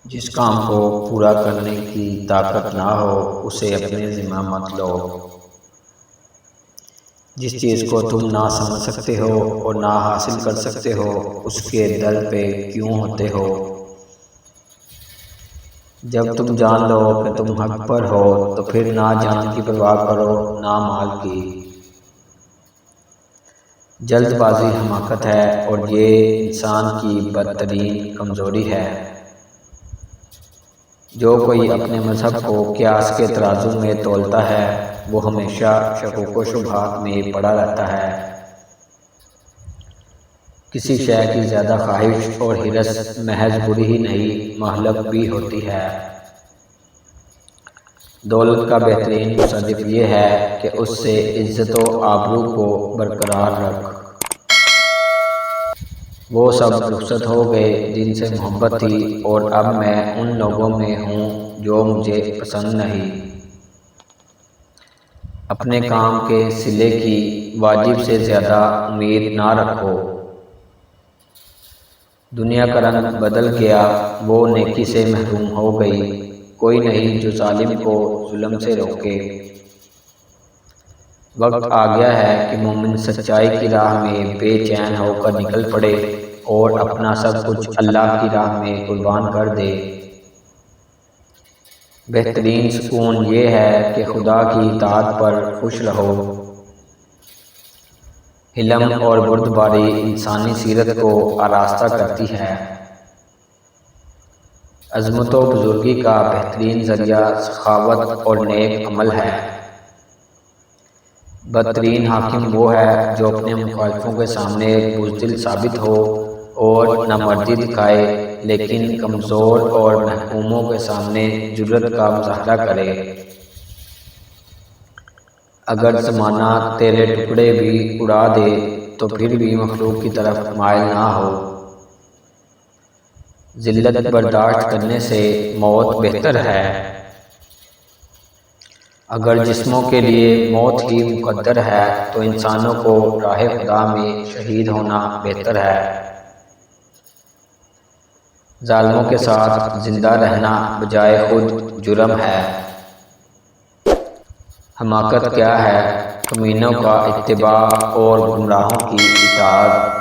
جس کام کو پورا کرنے کی طاقت نہ ہو اسے اپنے ذمہ مت لو۔ جس چیز کو تم نہ سمجھ سکتے ہو اور نہ حاصل کر سکتے ہو اس کے در پہ کیوں ہوتے ہو؟ جب تم جان لو کہ تم حق پر ہو تو پھر نہ جان کی پرواہ کرو نہ مال کی۔ جلد بازی حماقت ہے اور یہ انسان کی بدترین کمزوری ہے۔ جو کوئی اپنے مذہب کو قیاس کے ترازو میں تولتا ہے وہ ہمیشہ شکوک و شبہات میں پڑا رہتا ہے۔ کسی شے کی زیادہ خواہش اور حرص محض بری ہی نہیں مہلک بھی ہوتی ہے۔ دولت کا بہترین مصرف یہ ہے کہ اس سے عزت و آبرو کو برقرار رکھ۔ وہ سب رخصت ہو گئے جن سے محبت تھی اور اب میں ان لوگوں میں ہوں جو مجھے پسند نہیں۔ اپنے کام کے صلے کی واجب سے زیادہ امید نہ رکھو۔ دنیا کا رنگ بدل گیا، وہ نیکی سے محروم ہو گئی، کوئی نہیں جو ظالم کو ظلم سے روکے۔ وقت آ گیا ہے کہ مومن سچائی کی راہ میں بے چین ہو کر نکل پڑے اور اپنا سب کچھ اللہ کی راہ میں قربان کر دے۔ بہترین سکون یہ ہے کہ خدا کی اطاعت پر خوش رہو۔ حلم اور بردباری انسانی سیرت کو آراستہ کرتی ہے۔ عظمت و بزرگی کا بہترین ذریعہ سخاوت اور نیک عمل ہے۔ بدترین حاکم وہ ہے جو اپنے مخالفوں کے سامنے بزدل ثابت ہو اور نامردی دکھائے لیکن کمزور اور محکوموں کے سامنے جرأت کا مظاہرہ کرے۔ اگر زمانہ تیرے ٹکڑے بھی اڑا دے تو پھر بھی مخلوق کی طرف مائل نہ ہو۔ ذلت برداشت کرنے سے موت بہتر ہے۔ اگر جسموں کے لیے موت ہی مقدر ہے تو انسانوں کو راہ خدا میں شہید ہونا بہتر ہے۔ ظالموں کے ساتھ زندہ رہنا بجائے خود جرم ہے۔ حماقت کیا ہے؟ کمینوں کا اتباع اور گمراہوں کی اطاعت۔